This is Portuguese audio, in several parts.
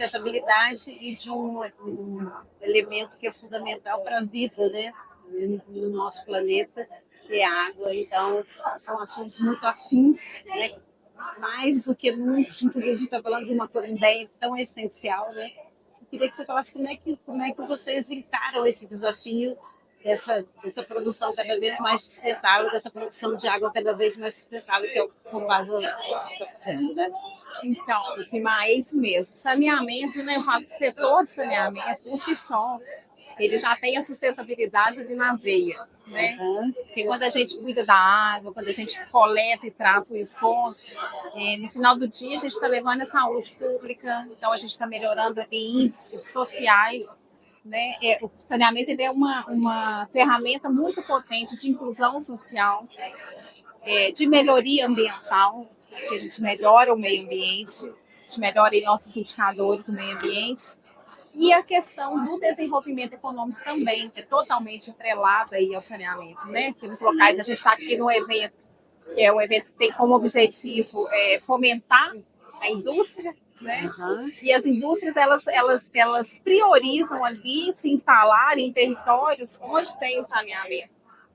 sustentabilidade e de um elemento que é fundamental para a vida, né, no nosso planeta, que é a água. Então, são assuntos muito afins, né, mais do que nunca, porque a gente está falando de uma ideia tão essencial, né? Eu queria que você falasse como é que vocês encaram esse desafio dessa produção cada vez mais sustentável, dessa produção de água cada vez mais sustentável, que é o que o Copasa está fazendo, né? Então, assim, mas é isso mesmo. Saneamento, né? Eu falo que o setor de saneamento, por si só, ele já tem a sustentabilidade ali na veia, né? Porque quando a gente cuida da água, quando a gente coleta e trata o esgoto, no final do dia a gente está levando a saúde pública, então a gente está melhorando ali índices sociais, né? O saneamento ele é uma ferramenta muito potente de inclusão social, de melhoria ambiental, que a gente melhora o meio ambiente, a gente melhora em nossos indicadores do meio ambiente, e a questão do desenvolvimento econômico também, que é totalmente atrelada aí ao saneamento, né? Aqueles locais, a gente está aqui no evento, que é um evento que tem como objetivo fomentar a indústria, né? E as indústrias, elas priorizam ali se instalar em territórios onde tem o saneamento,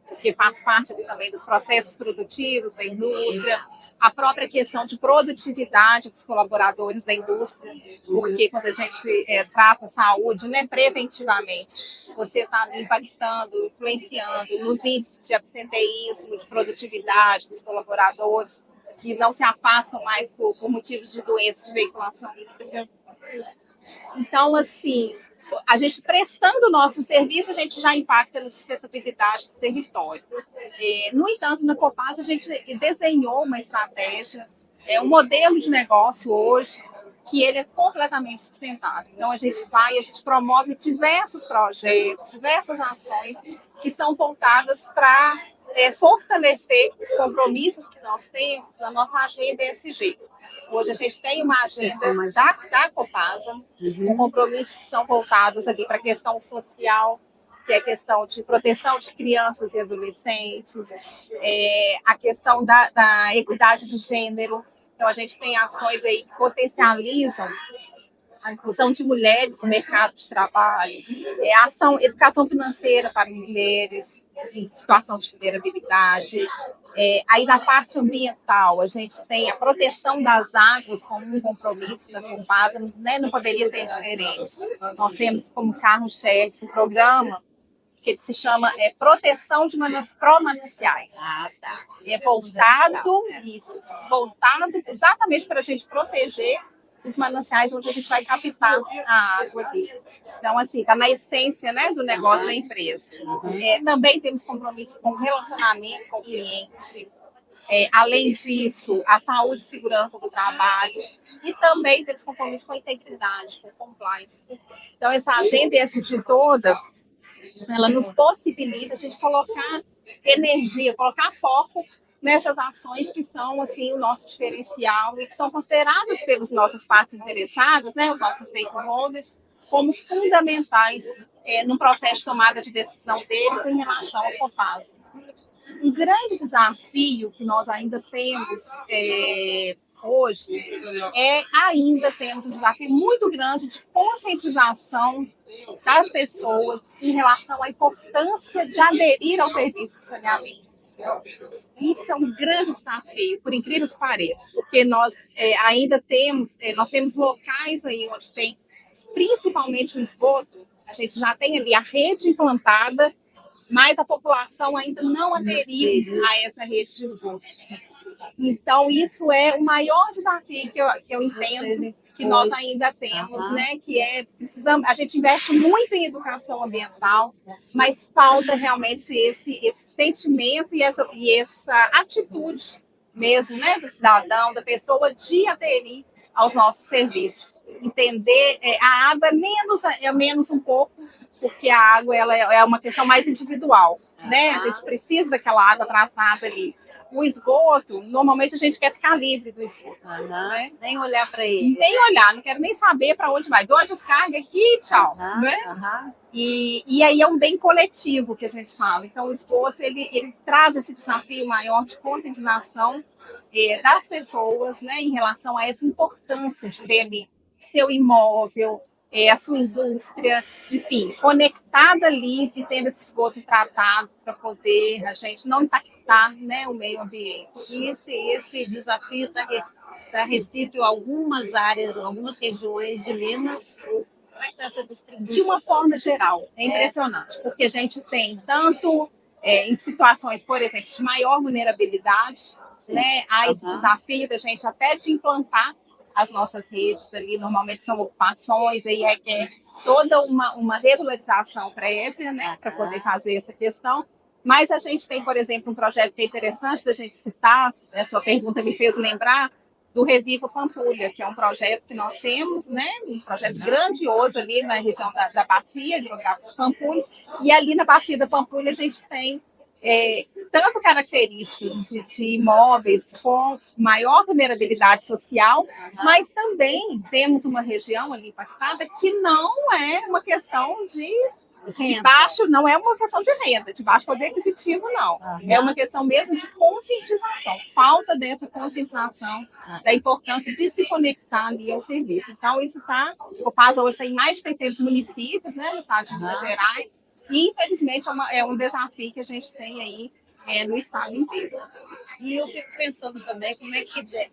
porque faz parte ali também dos processos produtivos da indústria, a própria questão de produtividade dos colaboradores da indústria, porque quando a gente trata a saúde, né, preventivamente, você está impactando, influenciando nos índices de absenteísmo, de produtividade dos colaboradores, que não se afastam mais por motivos de doença de veiculação hídrica. Então, assim, a gente prestando o nosso serviço, a gente já impacta na sustentabilidade do território. No entanto, na Copasa, a gente desenhou uma estratégia, um modelo de negócio hoje, que ele é completamente sustentável. Então, a gente promove diversos projetos, diversas ações que são voltadas para fortalecer os compromissos que nós temos na nossa agenda ESG. Hoje a gente tem uma agenda da Copasa, com compromissos que são voltados aqui para a questão social, que é a questão de proteção de crianças e adolescentes, a questão da equidade de gênero. Então, a gente tem ações aí que potencializam a inclusão de mulheres no mercado de trabalho, educação financeira para mulheres em situação de vulnerabilidade. Aí, na parte ambiental, a gente tem a proteção das águas como um compromisso da Copasa, né? Não poderia ser diferente. Nós temos como carro-chefe um programa que se chama Proteção de Pró-Mananciais. Tá. Voltado exatamente para a gente proteger os mananciais onde a gente vai captar a água aqui. Então, assim, está na essência, né, do negócio da empresa. Também temos compromisso com o relacionamento com o cliente. Além disso, a saúde e segurança do trabalho. E também temos compromisso com a integridade, com compliance. Então, essa agenda ESG toda, ela nos possibilita a gente colocar energia, colocar foco nessas ações que são assim o nosso diferencial e que são consideradas pelas nossas partes interessadas, né, os nossos stakeholders, como fundamentais no processo de tomada de decisão deles em relação ao Copasa. Um grande desafio que nós ainda temos hoje ainda temos um desafio muito grande de conscientização das pessoas em relação à importância de aderir ao serviço de saneamento. Isso é um grande desafio, por incrível que pareça, porque nós ainda temos locais aí onde tem principalmente o esgoto, a gente já tem ali a rede implantada, mas a população ainda não aderiu a essa rede de esgoto. Então, isso é o maior desafio que eu entendo que nós ainda temos, né? Que a gente investe muito em educação ambiental, mas falta realmente esse sentimento e essa atitude mesmo, né? Do cidadão, da pessoa de aderir aos nossos serviços. Entender, a água é menos um pouco, porque a água ela é uma questão mais individual, né? A gente precisa daquela água tratada ali. O esgoto, normalmente a gente quer ficar livre do esgoto. Né? Nem olhar para ele. Nem olhar, não quero nem saber para onde vai. Dou a descarga aqui, tchau. Né? E aí é um bem coletivo que a gente fala. Então o esgoto, ele traz esse desafio maior de conscientização das pessoas, né, em relação a essa importância de ter ali seu imóvel, a sua indústria, enfim, conectada ali e tendo esse esgoto tratado para poder a gente não impactar, né, o meio ambiente. E esse desafio está restrito a algumas áreas, algumas regiões de Minas? Como é que está essa distribuição? De uma forma geral, é impressionante, porque a gente tem tanto em situações, por exemplo, de maior vulnerabilidade, né, há esse desafio da gente até de implantar as nossas redes ali, normalmente são ocupações, aí requer toda uma regularização prévia, né, para poder fazer essa questão. Mas a gente tem, por exemplo, um projeto que é interessante da gente citar, a sua pergunta me fez lembrar, do Reviva Pampulha, que é um projeto que nós temos, né, um projeto grandioso ali na região da Bacia Hidrográfica de Pampulha, e ali na Bacia da Pampulha a gente tem tanto características de imóveis com maior vulnerabilidade social, mas também temos uma região ali impactada que não é uma questão de baixo, não é uma questão de renda, de baixo poder aquisitivo, não. É uma questão mesmo de conscientização, falta dessa conscientização da importância de se conectar ali ao serviço. Então, isso o PASA hoje tem mais de 600 municípios, né, no estado de Minas Gerais, e, infelizmente, é um desafio que a gente tem aí no estado inteiro. E eu fico pensando também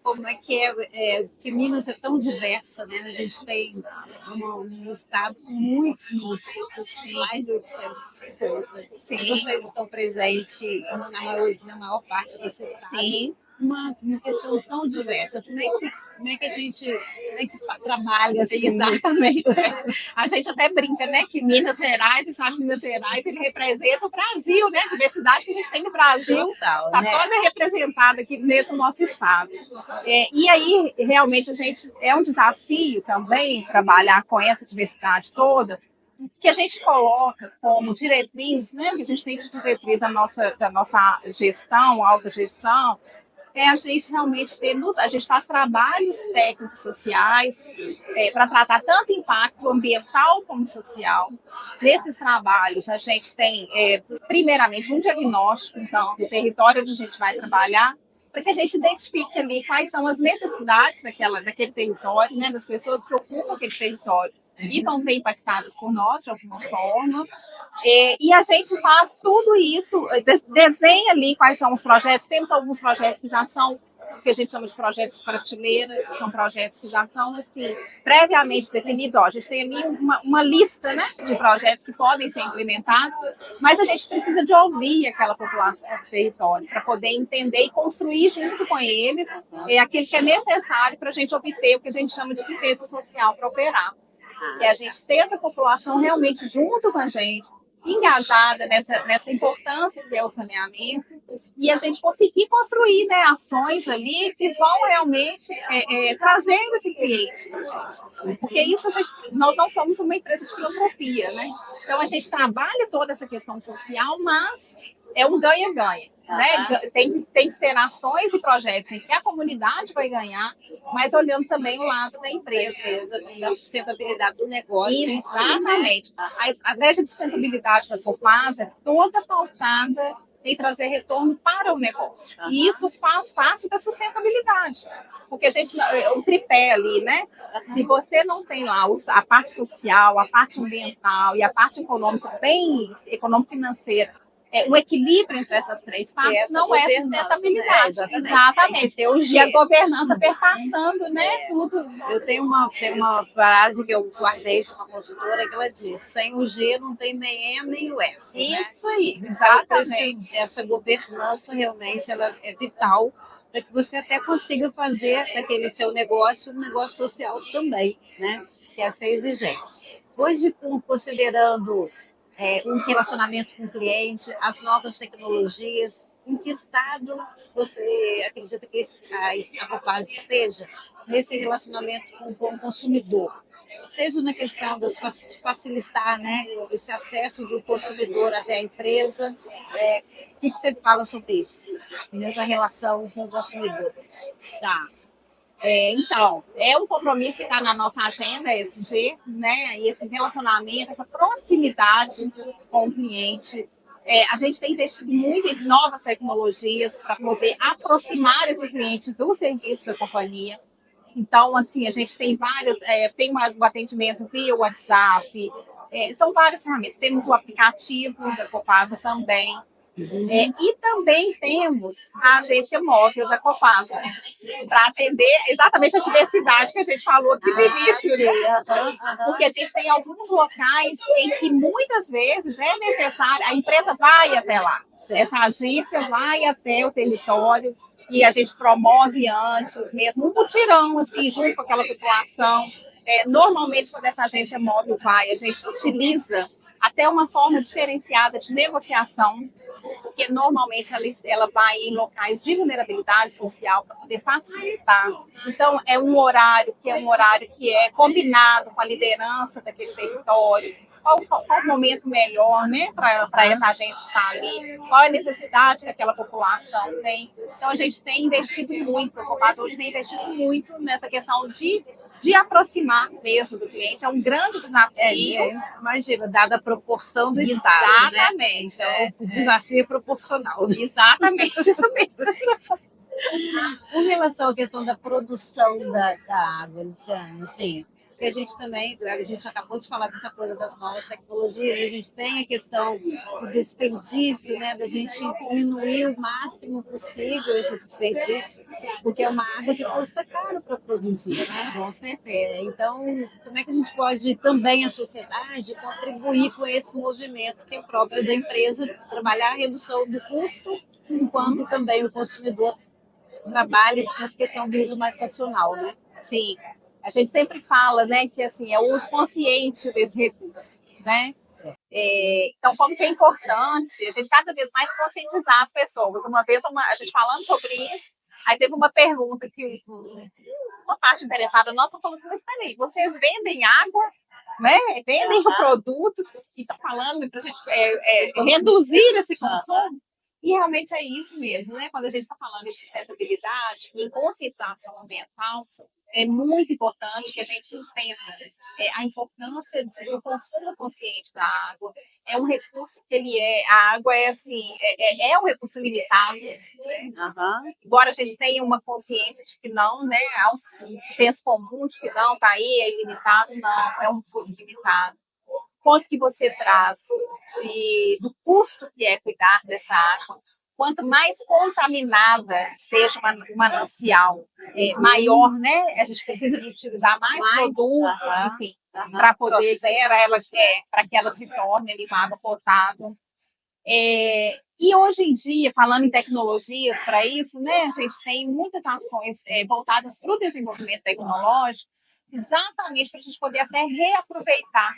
como é que Minas é tão diversa, né? A gente tem um estado com muitos municípios, mais de 850. Sim. E vocês estão presentes na maior parte desse estado. Sim. Uma questão tão diversa. Como é que a gente trabalha assim? Exatamente. A gente até brinca, né, que Minas Gerais, o estado de Minas Gerais, ele representa o Brasil, né? A diversidade que a gente tem no Brasil está toda representada aqui dentro do nosso estado. E aí, realmente, é um desafio também trabalhar com essa diversidade toda, que a gente coloca como diretriz, né? Que a gente tem de diretriz da nossa gestão, autogestão, a gente realmente a gente faz trabalhos técnicos sociais para tratar tanto impacto ambiental como social. Nesses trabalhos, a gente tem, primeiramente, um diagnóstico, então, do território onde a gente vai trabalhar, para que a gente identifique ali quais são as necessidades daquele território, né, das pessoas que ocupam aquele território e vão ser impactadas por nós de alguma forma. E a gente faz tudo isso, desenha ali quais são os projetos. Temos alguns projetos que já são, que a gente chama de projetos de prateleira, que são projetos que já são assim, previamente definidos. A gente tem ali uma lista, né, de projetos que podem ser implementados, mas a gente precisa de ouvir aquela população do território para poder entender e construir junto com eles aquilo que é necessário para a gente obter o que a gente chama de licença social para operar. E a gente ter essa população realmente junto com a gente, engajada nessa importância que é o saneamento, e a gente conseguir construir, né, ações ali que vão realmente trazer esse cliente para a gente. Porque isso nós não somos uma empresa de filantropia, né? Então a gente trabalha toda essa questão social, mas é um ganha-ganha. Né? Tem que ser ações e projetos em que a comunidade vai ganhar, mas olhando também o lado da empresa e a sustentabilidade do negócio. Exatamente. A estratégia de sustentabilidade da Copasa é toda pautada em trazer retorno para o negócio. E isso faz parte da sustentabilidade. Porque o tripé ali, né? Se você não tem lá a parte social, a parte ambiental e a parte econômica, econômico-financeira, o equilíbrio entre essas três partes não é sustentabilidade. Exatamente. E a governança perpassando, né? Tudo. Eu tenho uma frase que eu guardei de uma consultora que ela diz: sem o G não tem nem E nem o S. Isso aí, exatamente. Então, essa governança realmente ela é vital para que você até consiga fazer daquele seu negócio um negócio social também, né? Que é essa exigência. Hoje, considerando um relacionamento com o cliente, as novas tecnologias, em que estado você acredita que a Copasa esteja nesse relacionamento com o consumidor? Seja na questão de facilitar, né, esse acesso do consumidor até a empresa. O que você fala sobre isso, nessa relação com o consumidor? Tá. Então, é um compromisso que está na nossa agenda, ESG, né? E esse relacionamento, essa proximidade com o cliente. A gente tem investido muito em novas tecnologias para poder aproximar esse cliente do serviço da companhia. Então, assim, a gente tem várias, tem o atendimento via WhatsApp, são várias ferramentas. Temos o aplicativo da Copasa também. E também temos a agência móvel da Copasa, para atender exatamente a diversidade que a gente falou aqui no início, né? Porque a gente tem alguns locais em que muitas vezes é necessário, a empresa vai até lá, essa agência vai até o território e a gente promove antes mesmo um mutirão, assim, junto com aquela população. Normalmente, quando essa agência móvel vai, a gente utiliza até uma forma diferenciada de negociação, porque normalmente ela vai em locais de vulnerabilidade social para poder facilitar. Então, é um horário que é combinado com a liderança daquele território. Qual o momento melhor, né, para essa agência estar ali? Qual é a necessidade que aquela população tem? Então, a gente tem investido muito, a Copasa hoje tem investido muito nessa questão de aproximar mesmo do cliente. É um grande desafio. Imagina, dada a proporção do Estado. Exatamente. Né? Então, o desafio é proporcional. Exatamente, isso mesmo. Com relação à questão da produção da água, Luciana, assim, que a gente também, a gente acabou de falar dessa coisa das novas tecnologias, a gente tem a questão do desperdício, né, da gente diminuir o máximo possível esse desperdício, porque é uma água que custa caro para produzir, né? Com certeza. Então, como é que a gente pode também, a sociedade, contribuir com esse movimento que é próprio da empresa, trabalhar a redução do custo, enquanto também o consumidor trabalha essa questão do uso mais racional, né? Sim. A gente sempre fala, né, que assim, é o uso consciente desse recurso, né? Então, como que é importante a gente cada vez mais conscientizar as pessoas. Uma vez, a gente falando sobre isso, aí teve uma pergunta que uma parte interessada nossa falou assim, mas peraí, vocês vendem água, né? Vendem o produto e estão falando para a gente reduzir esse consumo? E realmente é isso mesmo, né? Quando a gente está falando de sustentabilidade e conscientização ambiental, é muito importante que a gente entenda a importância do consumo consciente da água. É um recurso que a água é assim, é um recurso limitado. Embora a gente tenha uma consciência de que não, né? Há um senso comum de que não, tá aí, é ilimitado, não, é um recurso limitado. Quanto que você traz do custo que é cuidar dessa água? Quanto mais contaminada esteja o manancial, maior, né? A gente precisa de utilizar mais produtos, enfim, para poder para que ela se torne ali, uma água potável. E hoje em dia, falando em tecnologias para isso, né, a gente tem muitas ações voltadas para o desenvolvimento tecnológico, exatamente para a gente poder até reaproveitar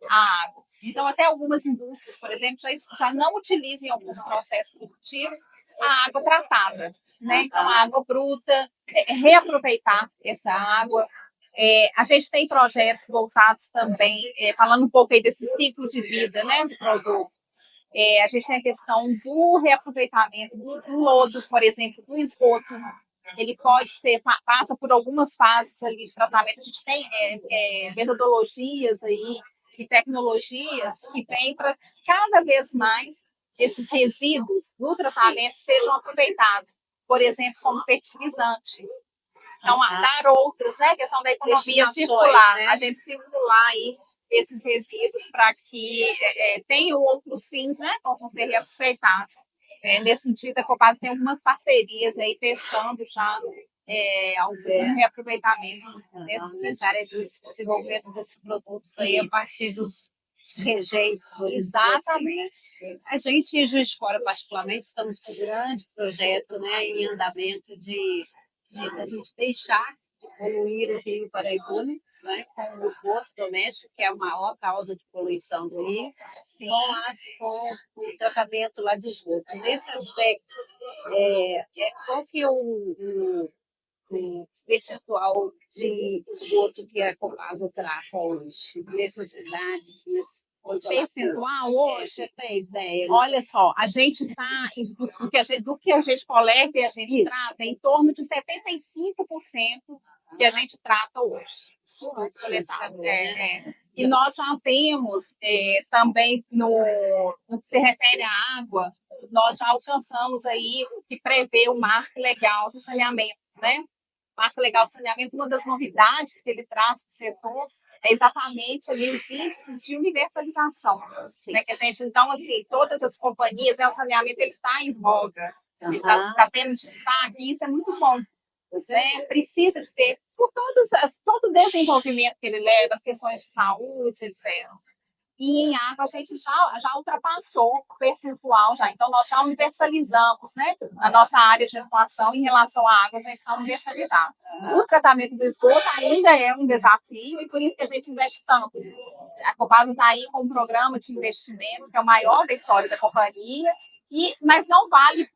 a água. Então, até algumas indústrias, por exemplo, já não utilizam em alguns processos produtivos a água tratada, né? Então, a água bruta, reaproveitar essa água. A gente tem projetos voltados também, falando um pouco aí desse ciclo de vida, né, do produto. A gente tem a questão do reaproveitamento do lodo, por exemplo, do esgoto. Ele passa por algumas fases ali de tratamento. A gente tem metodologias aí e tecnologias que vêm para cada vez mais esses resíduos do tratamento sejam aproveitados, por exemplo, como fertilizante. Então, dar outras, né? A questão da economia circular, né? A gente circular aí esses resíduos para que tenham outros fins, né? Possam ser reaproveitados. Nesse sentido, a Copasa tem algumas parcerias aí testando já algum reaproveitamento nessa área do desenvolvimento desses produtos aí a partir dos rejeitos. Exatamente. Assim. A gente, em Juiz de Fora, particularmente, estamos com um grande projeto, né, em andamento de a gente deixar de poluir o Rio Paraibuna, né, com o esgoto doméstico, que é a maior causa de poluição do Rio, com o tratamento lá de esgoto. Nesse aspecto, qual que é o percentual de esgoto que a Copasa trata hoje, nessas cidades, percentual hoje? Você tem ideia? Olha só, a gente está, do que a gente coleta e a gente trata, em torno de 75% que a gente trata hoje. Coletado. E nós já temos também, no que se refere à água, nós já alcançamos aí o que prevê o marco legal do saneamento, né? Marco Legal do Saneamento, uma das novidades que ele traz para o setor é exatamente ali os índices de universalização, né? Que a gente, então, assim, todas as companhias, né, o saneamento ele está em voga, ele está tendo destaque, e isso é muito bom. Né? Precisa de ter, por todo o desenvolvimento que ele leva, as questões de saúde, etc. E em água a gente já ultrapassou o percentual já. Então, nós já universalizamos, né? A nossa área de atuação em relação à água já está universalizada. O tratamento do esgoto ainda é um desafio e por isso que a gente investe tanto. A Copasa está aí com um programa de investimentos que é o maior da história da companhia. Mas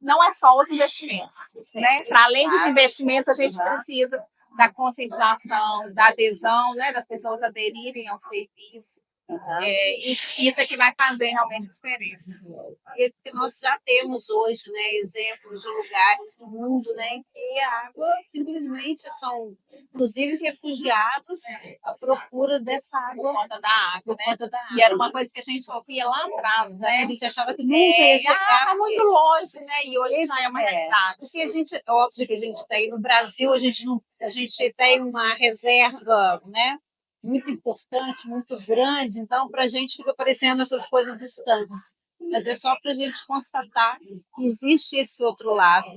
não é só os investimentos. Né? Para além dos investimentos, a gente precisa da conscientização, da adesão, né? Das pessoas aderirem ao serviço. E isso é que vai fazer realmente diferença. Porque nós já temos hoje, né, exemplos de lugares do mundo, né, que a água simplesmente são, inclusive, refugiados à procura dessa água. Por conta da água, né? E era uma coisa que a gente ouvia lá atrás, né? A gente achava que nunca ia chegar. Tá muito longe, né? E hoje já é uma realidade. Porque a gente, óbvio que a gente tem no Brasil, a gente tem uma reserva, né? Muito importante, muito grande, então para a gente fica parecendo essas coisas distantes. Mas é só para a gente constatar que existe esse outro lado.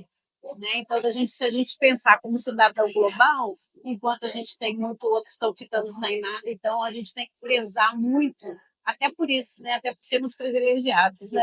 Né? Então, se a gente pensar como cidadão global, enquanto a gente tem muito, outros estão ficando sem nada, então a gente tem que prezar muito, até por isso, né? Até por sermos privilegiados. Né?